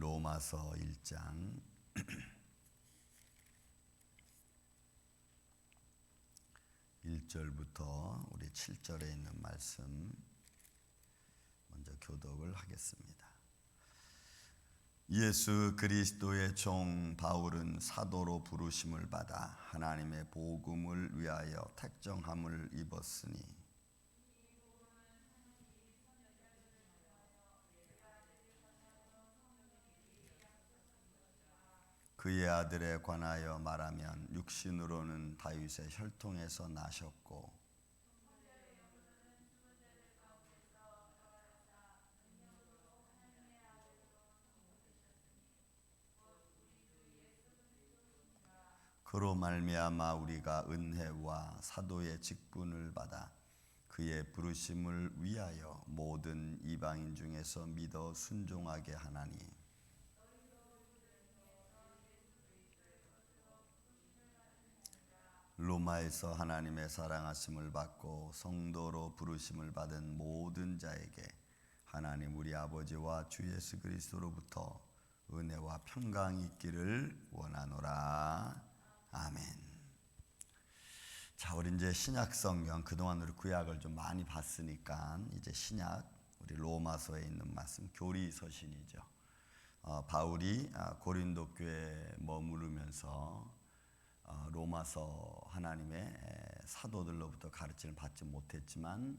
로마서 1장 1절부터 우리 7절에 있는 말씀 먼저 교독을 하겠습니다. 예수 그리스도의 종 바울은 사도로 부르심을 받아 하나님의 복음을 위하여 택정함을 입었으니 그의 아들에 관하여 말하면 육신으로는 다윗의 혈통에서 나셨고 그로 말미암아 우리가 은혜와 사도의 직분을 받아 그의 부르심을 위하여 모든 이방인 중에서 믿어 순종하게 하나니 로마에서 하나님의 사랑하심을 받고 성도로 부르심을 받은 모든 자에게 하나님 우리 아버지와 주 예수 그리스도로부터 은혜와 평강이 있기를 원하노라. 아멘. 자, 우리 이제 신약 성경 그동안 우리 구약을 좀 많이 봤으니까 이제 신약 우리 로마서에 있는 말씀 교리 서신이죠. 바울이 고린도 교회에 머무르면서 로마서 하나님의 사도들로부터 가르침을 받지 못했지만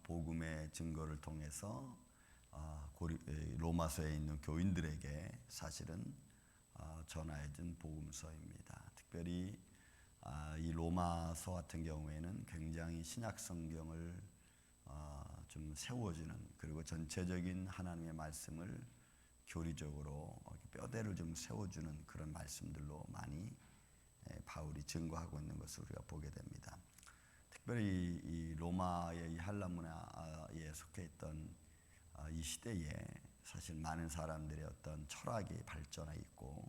복음의 증거를 통해서 로마서에 있는 교인들에게 사실은 전하여진 복음서입니다. 특별히 이 로마서 같은 경우에는 굉장히 신약 성경을 좀 세워주는, 그리고 전체적인 하나님의 말씀을 교리적으로 뼈대를 좀 세워주는 그런 말씀들로 많이 바울이 증거하고 있는 것을 우리가 보게 됩니다. 특별히 이 로마의 이 한란 문화에 속해 있던 이 시대에 사실 많은 사람들의 어떤 철학이 발전해 있고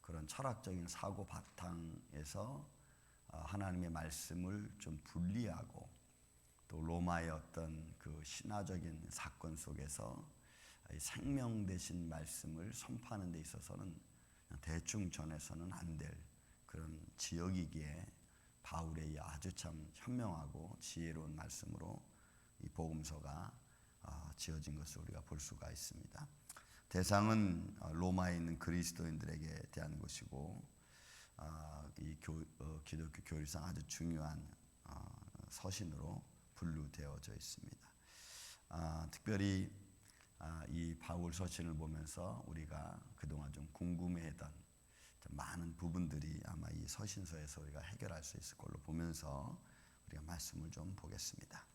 그런 철학적인 사고 바탕에서 하나님의 말씀을 좀 분리하고 또 로마의 어떤 그 신화적인 사건 속에서 생명 되신 말씀을 선포하는 데 있어서는 대충 전해서는 안 될 그런 지역이기에 바울의 아주 참 현명하고 지혜로운 말씀으로 이 복음서가 지어진 것을 우리가 볼 수가 있습니다. 대상은 로마에 있는 그리스도인들에게 대한 것이고 이 기독교 교리상 아주 중요한 서신으로 분류되어져 있습니다. 특별히 이 바울 서신을 보면서 우리가 그동안 좀 궁금해했던 많은 부분들이 아마 이 서신서에서 우리가 해결할 수 있을 걸로 보면서 우리가 말씀을 좀 보겠습니다.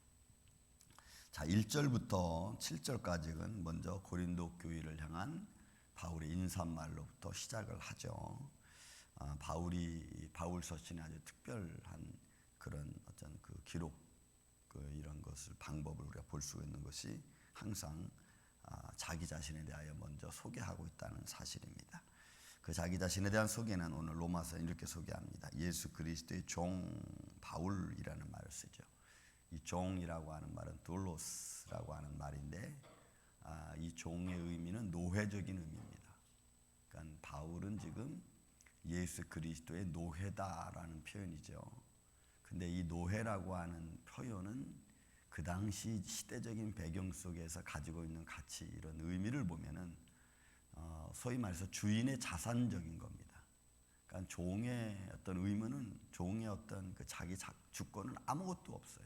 자, 1절부터 7절까지는 먼저 고린도 교회를 향한 바울의 인사말로부터 시작을 하죠. 바울 서신의 아주 특별한 그런 어떤 그 기록 이런 것을 방법을 우리가 볼 수 있는 것이 항상 자기 자신에 대하여 먼저 소개하고 있다는 사실입니다. 그 자기 자신에 대한 소개는 오늘 로마서는 이렇게 소개합니다. 예수 그리스도의 종 바울이라는 말을 쓰죠. 이 종이라고 하는 말은 돌로스라고 하는 말인데 이 종의 의미는 노회적인 의미입니다. 그러니까 바울은 지금 예수 그리스도의 노회다라는 표현이죠. 근데 이 노회라고 하는 표현은 그 당시 시대적인 배경 속에서 가지고 있는 가치, 이런 의미를 보면은 소위 말해서 주인의 자산적인 겁니다. 그러니까 종의 어떤 의무는 종의 어떤 그 자기 주권은 아무것도 없어요.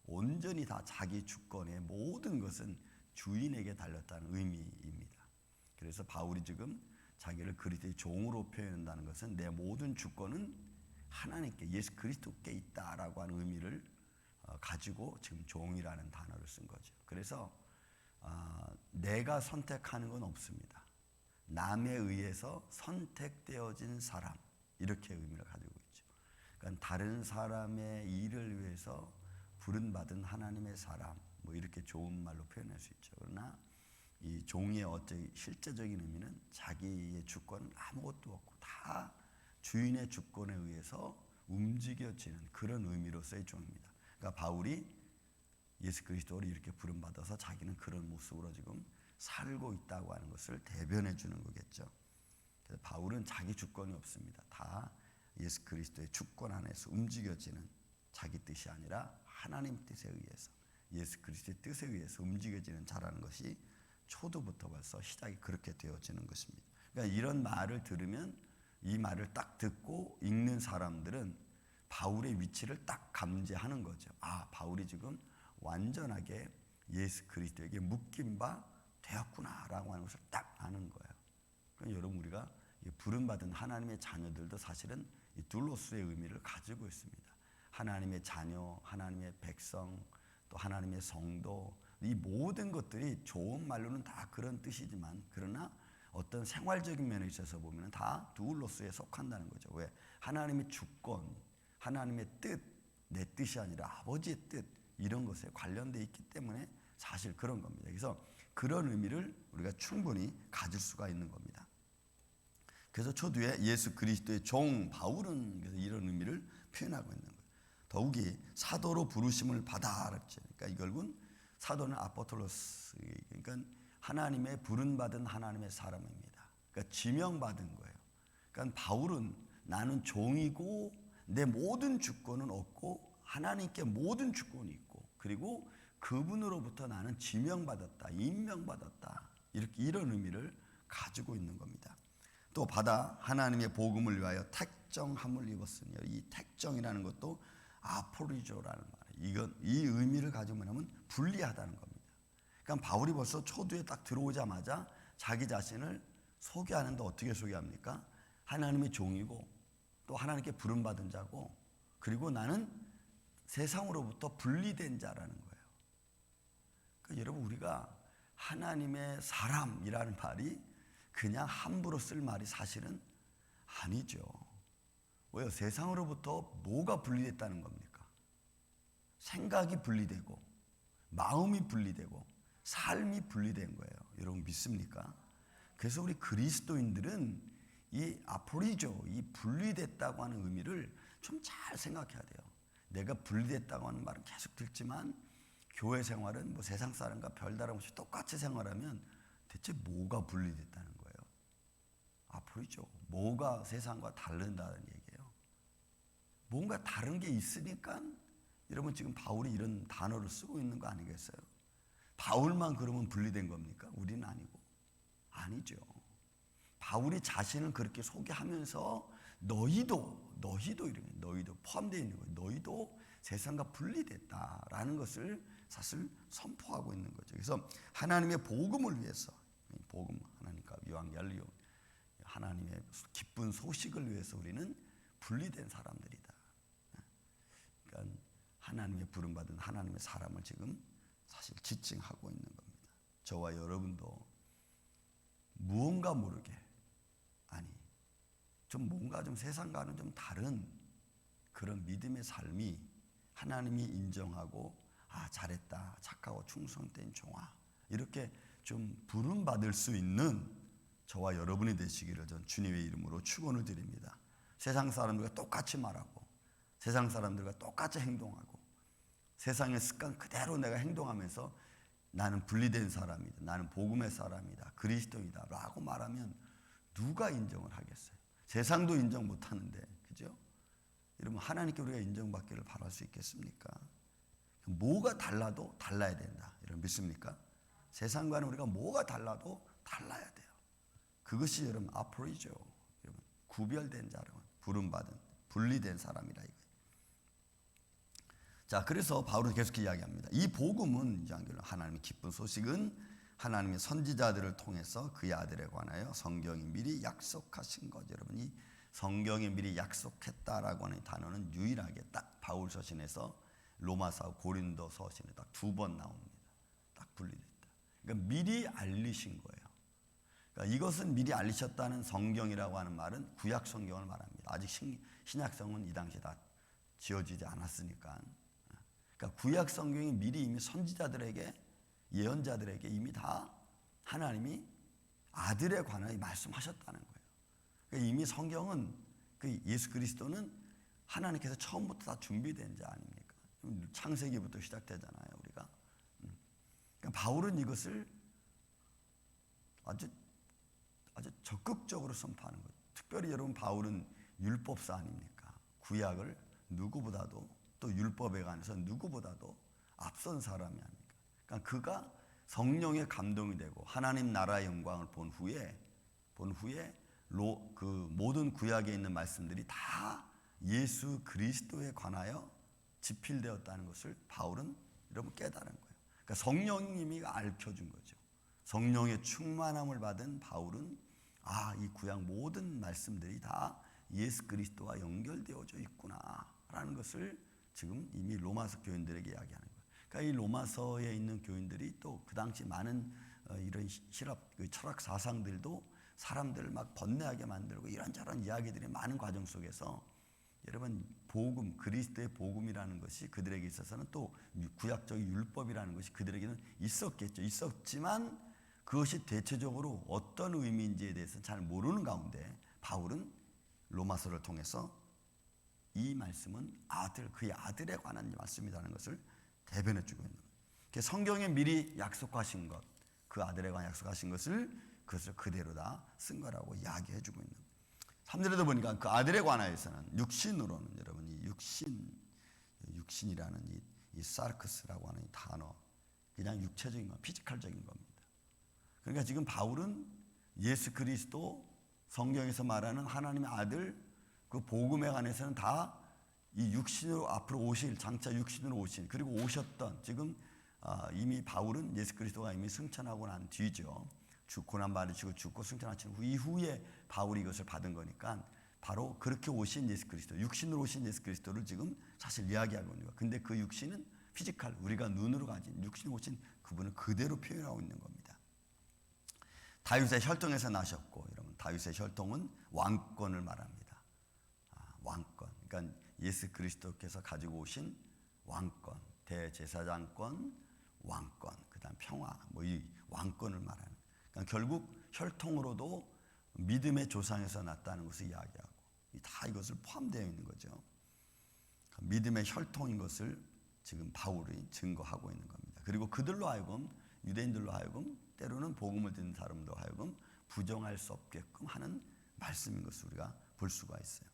온전히 다 자기 주권의 모든 것은 주인에게 달렸다는 의미입니다. 그래서 바울이 지금 자기를 그리스도의 종으로 표현한다는 것은 내 모든 주권은 하나님께, 예수 그리스도께 있다라고 하는 의미를 가지고 지금 종이라는 단어를 쓴 거죠. 그래서 내가 선택하는 건 없습니다. 남에 의해서 선택되어진 사람, 이렇게 의미를 가지고 있죠. 그러니까 다른 사람의 일을 위해서 부름받은 하나님의 사람, 뭐 이렇게 좋은 말로 표현할 수 있죠. 그러나 이 종의 어떤 실제적인 의미는 자기의 주권은 아무것도 없고 다 주인의 주권에 의해서 움직여지는 그런 의미로서의 종입니다. 그러니까 바울이 예수 그리스도를 이렇게 부름받아서 자기는 그런 모습으로 지금 살고 있다고 하는 것을 대변해 주는 거겠죠. 그래서 바울은 자기 주권이 없습니다. 다 예수 그리스도의 주권 안에서 움직여지는, 자기 뜻이 아니라 하나님 뜻에 의해서, 예수 그리스도의 뜻에 의해서 움직여지는 자라는 것이 초도부터 벌써 시작이 그렇게 되어지는 것입니다. 그러니까 이런 말을 들으면, 이 말을 딱 듣고 읽는 사람들은 바울의 위치를 딱 감지하는 거죠. 아, 바울이 지금 완전하게 예수 그리스도에게 묶인 바 되었구나라고 하는 것을 딱 아는 거예요. 그러니까 여러분, 우리가 부름받은 하나님의 자녀들도 사실은 이 둘로스의 의미를 가지고 있습니다. 하나님의 자녀, 하나님의 백성, 또 하나님의 성도, 이 모든 것들이 좋은 말로는 다 그런 뜻이지만, 그러나 어떤 생활적인 면에 있어서 보면 다 두울로스에 속한다는 거죠. 왜? 하나님의 주권, 하나님의 뜻, 내 뜻이 아니라 아버지의 뜻, 이런 것에 관련되어 있기 때문에 사실 그런 겁니다. 그래서 그런 의미를 우리가 충분히 가질 수가 있는 겁니다. 그래서 초두에 예수 그리스도의 종 바울은 그래서 이런 의미를 표현하고 있는 거예요. 더욱이 사도로 부르심을 받아, 그러니까 결국은 사도는 아포톨로스, 그러니까 하나님의 부름받은 하나님의 사람입니다. 그러니까 지명받은 거예요. 그러니까 바울은 나는 종이고 내 모든 주권은 없고 하나님께 모든 주권이 있고, 그리고 그분으로부터 나는 지명받았다, 임명받았다, 이렇게 이런 의미를 가지고 있는 겁니다. 또 받아 하나님의 복음을 위하여 택정함을 입었으니, 이 택정이라는 것도 아포리조라는 말이에요. 이건 이 의미를 가지고 뭐냐면 분리하다는 겁니다. 그러니까 바울이 벌써 초두에 딱 들어오자마자 자기 자신을 소개하는데 어떻게 소개합니까? 하나님의 종이고 또 하나님께 부름받은 자고, 그리고 나는 세상으로부터 분리된 자라는 거예요. 그러니까 여러분, 우리가 하나님의 사람이라는 말이 그냥 함부로 쓸 말이 사실은 아니죠. 왜요? 세상으로부터 뭐가 분리됐다는 겁니까? 생각이 분리되고 마음이 분리되고 삶이 분리된 거예요. 여러분 믿습니까? 그래서 우리 그리스도인들은 이 아포리조, 이 분리됐다고 하는 의미를 좀 잘 생각해야 돼요. 내가 분리됐다고 하는 말은 계속 듣지만 교회 생활은 뭐 세상 사람과 별다름없이 똑같이 생활하면 대체 뭐가 분리됐다는 거예요? 아포리조, 뭐가 세상과 다른다는 얘기예요. 뭔가 다른 게 있으니까 여러분 지금 바울이 이런 단어를 쓰고 있는 거 아니겠어요? 바울만 그러면 분리된 겁니까? 우리는 아니고. 아니죠. 바울이 자신을 그렇게 소개하면서 너희도 이렇게 너희도 포함되어 있는 거예요. 너희도 세상과 분리됐다라는 것을 사실 선포하고 있는 거죠. 그래서 하나님의 복음을 위해서, 복음, 하나님과 유앙겔리오, 하나님의 기쁜 소식을 위해서 우리는 분리된 사람들이다. 그러니까 하나님의 부름받은 하나님의 사람을 지금 사실 지칭하고 있는 겁니다. 저와 여러분도 무언가 모르게, 아니 좀 뭔가 좀 세상과는 좀 다른 그런 믿음의 삶이 하나님이 인정하고, 아 잘했다, 착하고 충성된 종아, 이렇게 좀 부름받을 수 있는 저와 여러분이 되시기를 전 주님의 이름으로 축원을 드립니다. 세상 사람들과 똑같이 말하고 세상 사람들과 똑같이 행동하고 세상의 습관 그대로 내가 행동하면서 나는 분리된 사람이다, 나는 복음의 사람이다, 그리스도이다 라고 말하면 누가 인정을 하겠어요? 세상도 인정 못하는데, 그죠? 여러분, 하나님께 우리가 인정받기를 바랄 수 있겠습니까? 뭐가 달라도 달라야 된다, 여러분 믿습니까? 세상과는 우리가 뭐가 달라도 달라야 돼요. 그것이 여러분 아포리죠. 여러분 구별된 자로 부름받은 분리된 사람이라 이거예요. 자, 그래서 바울은 계속 이야기합니다. 이 복음은 하나님의 기쁜 소식은 하나님의 선지자들을 통해서 그의 아들에 관하여 성경이 미리 약속하신 것. 여러분, 이 성경이 미리 약속했다라고 하는 단어는 유일하게 딱 바울 서신에서 로마서, 고린도 서신에 딱 2번 나옵니다. 딱 분리됐다. 그러니까 미리 알리신 거예요. 그러니까 이것은 미리 알리셨다는 성경이라고 하는 말은 구약 성경을 말합니다. 아직 신약성은 이 당시에 다 지어지지 않았으니까. 그러니까 구약 성경이 미리 이미 선지자들에게, 예언자들에게 이미 다 하나님이 아들에 관하여 말씀하셨다는 거예요. 그러니까 이미 성경은, 그 예수 그리스도는 하나님께서 처음부터 다 준비된 자 아닙니까? 창세기부터 시작되잖아요, 우리가. 그러니까 바울은 이것을 아주 적극적으로 선포하는 거죠. 특별히 여러분 바울은 율법사 아닙니까? 구약을 누구보다도 또 율법에 관해서 누구보다도 앞선 사람이 아닙니까? 그러니까 그가 성령의 감동이 되고 하나님 나라의 영광을 본 후에 그 모든 구약에 있는 말씀들이 다 예수 그리스도에 관하여 지필되었다는 것을 바울은 여러분 깨달은 거예요. 그러니까 성령님이 알려준 거죠. 성령의 충만함을 받은 바울은 이 구약 모든 말씀들이 다 예수 그리스도와 연결되어져 있구나라는 것을 지금 이미 로마서 교인들에게 이야기하는 거예요. 그러니까 이 로마서에 있는 교인들이 또 그 당시 많은 이런 신학 철학 사상들도 사람들을 막 번뇌하게 만들고 이런저런 이야기들이 많은 과정 속에서 여러분 복음, 그리스도의 복음이라는 것이 그들에게 있어서는 또 구약적인 율법이라는 것이 그들에게는 있었겠죠. 있었지만 그것이 대체적으로 어떤 의미인지에 대해서 잘 모르는 가운데 바울은 로마서를 통해서 이 말씀은 그의 아들에 관한 말씀이라는 것을 대변해 주고 있는 거예요. 성경에 미리 약속하신 것, 그 아들에 관한 약속하신 것을 그대로 다 쓴 거라고 이야기해 주고 있는 거예요. 3절에도 보니까 그 아들에 관하여서는 육신으로는 여러분 이 육신이라는 이 사르크스라고 하는 이 단어 그냥 육체적인 거, 피지컬적인 겁니다. 그러니까 지금 바울은 예수 그리스도 성경에서 말하는 하나님의 아들 그 복음에 관해서는 다 이 육신으로 앞으로 오실 장차 육신으로 오신 그리고 오셨던 지금 이미 바울은 예수 그리스도가 이미 승천하고 난 뒤죠. 고난 받으시고 죽고 승천하신 이후에 바울이 이것을 받은 거니까 바로 그렇게 오신 예수 그리스도 육신으로 오신 예수 그리스도를 지금 사실 이야기하고 있는 거예요. 근데 그 육신은 피지컬 우리가 눈으로 가진 육신으로 오신 그분을 그대로 표현하고 있는 겁니다. 다윗의 혈통에서 나셨고 여러분 다윗의 혈통은 왕권을 말합니다. 왕권 그러니까 예수 그리스도께서 가지고 오신 왕권 대제사장권 왕권 그다음 평화 이 왕권을 말하는 그러니까 결국 혈통으로도 믿음의 조상에서 났다는 것을 이야기하고 다 이것을 포함되어 있는 거죠. 믿음의 혈통인 것을 지금 바울이 증거하고 있는 겁니다. 그리고 그들로 하여금 유대인들로 하여금 때로는 복음을 듣는 사람들로 하여금 부정할 수 없게끔 하는 말씀인 것을 우리가 볼 수가 있어요.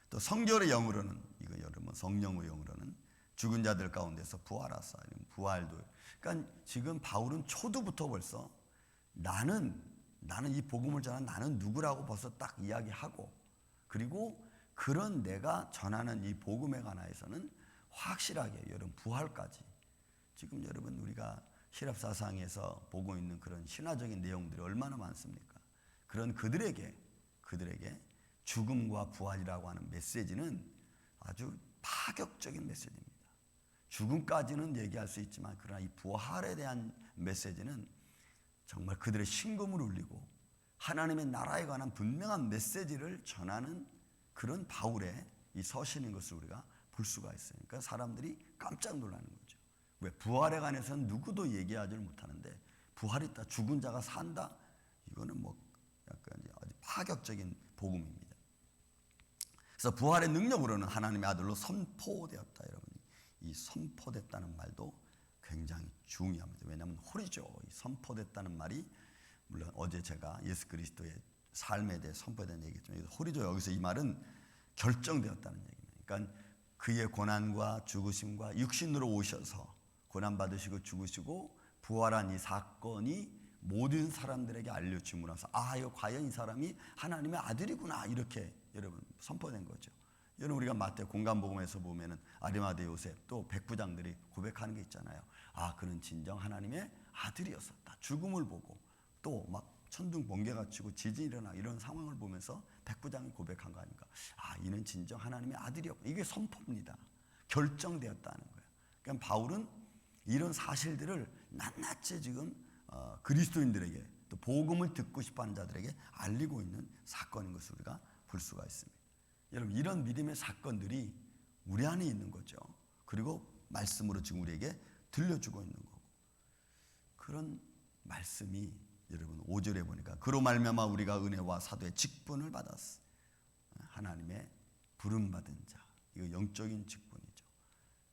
또 성결의 영으로는 이거 여러분 성령의 영으로는 죽은 자들 가운데서 부활하사 부활도 그러니까 지금 바울은 초두부터 벌써 나는 이 복음을 전한 나는 누구라고 벌써 딱 이야기하고 그리고 그런 내가 전하는 이 복음에 관하여서는 확실하게 여러분 부활까지 지금 여러분 우리가 히랍 사상에서 보고 있는 그런 신화적인 내용들이 얼마나 많습니까? 그런 그들에게 죽음과 부활이라고 하는 메시지는 아주 파격적인 메시지입니다. 죽음까지는 얘기할 수 있지만 그러나 이 부활에 대한 메시지는 정말 그들의 심금을 울리고 하나님의 나라에 관한 분명한 메시지를 전하는 그런 바울의 이 서신인 것을 우리가 볼 수가 있어요. 그러니까 사람들이 깜짝 놀라는 거죠. 왜 부활에 관해서는 누구도 얘기하지 못하는데 부활이 있다, 죽은 자가 산다. 이거는 뭐 약간 아주 파격적인 복음입니다. 그래서 부활의 능력으로는 하나님의 아들로 선포되었다. 여러분, 이 선포됐다는 말도 굉장히 중요합니다. 왜냐하면 홀이죠. 이 선포됐다는 말이 물론 어제 제가 예수 그리스도의 삶에 대해 선포된 얘기했지만 홀이죠. 여기서 이 말은 결정되었다는 얘기입니다. 그러니까 그의 고난과 죽으심과 육신으로 오셔서 고난 받으시고 죽으시고 부활한 이 사건이 모든 사람들에게 알려줌으로써 이거 과연 이 사람이 하나님의 아들이구나 이렇게 여러분 선포된 거죠. 여러분 우리가 마태 공간복음에서 보면은 아리마대 요셉 또 백부장들이 고백하는 게 있잖아요. 그는 진정 하나님의 아들이었었다. 죽음을 보고 또 막 천둥 번개가 치고 지진이 일어나 이런 상황을 보면서 백부장이 고백한 거 아닙니까? 이는 진정 하나님의 아들이었고 이게 선포입니다. 결정되었다는 거예요. 그러니까 바울은 이런 사실들을 낱낱이 지금 그리스도인들에게 또 복음을 듣고 싶어하는 자들에게 알리고 있는 사건인 것을 우리가 볼 수가 있습니다. 여러분 이런 믿음의 사건들이 우리 안에 있는 거죠. 그리고 말씀으로 지금 우리에게 들려주고 있는 거고 그런 말씀이 여러분 5절에 보니까 그로 말미암아 우리가 은혜와 사도의 직분을 받았어. 하나님의 부름받은 자 이거 영적인 직분이죠.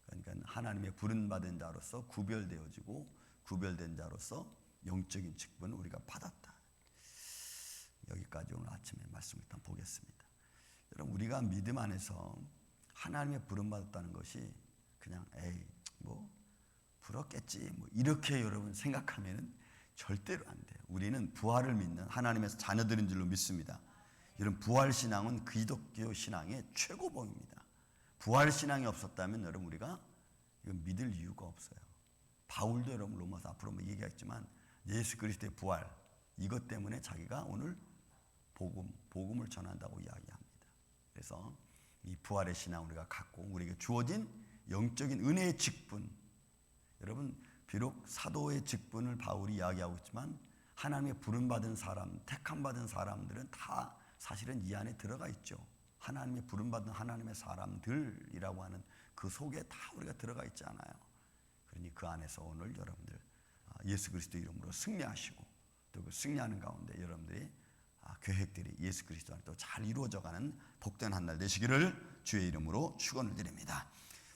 그러니까 하나님의 부름받은 자로서 구별되어지고 구별된 자로서 영적인 직분을 우리가 받았다. 여기까지 오늘 아침에 말씀을 일단 보겠습니다. 여러분, 우리가 믿음 안에서 하나님의 부름받았다는 것이 그냥 에이 뭐 부럽겠지 뭐 이렇게 여러분 생각하면은 절대로 안 돼요. 우리는 부활을 믿는 하나님의 자녀들인 줄로 믿습니다. 여러분, 부활 신앙은 기독교 신앙의 최고봉입니다. 부활 신앙이 없었다면 여러분 우리가 이건 믿을 이유가 없어요. 바울도 여러분 로마서 앞으로 뭐 얘기했지만 예수 그리스도의 부활 이것 때문에 자기가 오늘 복음을 전한다고 이야기합니다. 그래서 이 부활의 신앙 우리가 갖고 우리에게 주어진 영적인 은혜의 직분, 여러분 비록 사도의 직분을 바울이 이야기하고 있지만 하나님의 부름받은 사람, 택함받은 사람들은 다 사실은 이 안에 들어가 있죠. 하나님의 부름받은 하나님의 사람들이라고 하는 그 속에 다 우리가 들어가 있지 않아요. 그러니 그 안에서 오늘 여러분들 예수 그리스도 이름으로 승리하시고 또 그 승리하는 가운데 여러분들이 계획들이 예수 그리스도 안에 또 잘 이루어져가는 복된 한 날 되시기를 주의 이름으로 축원을 드립니다.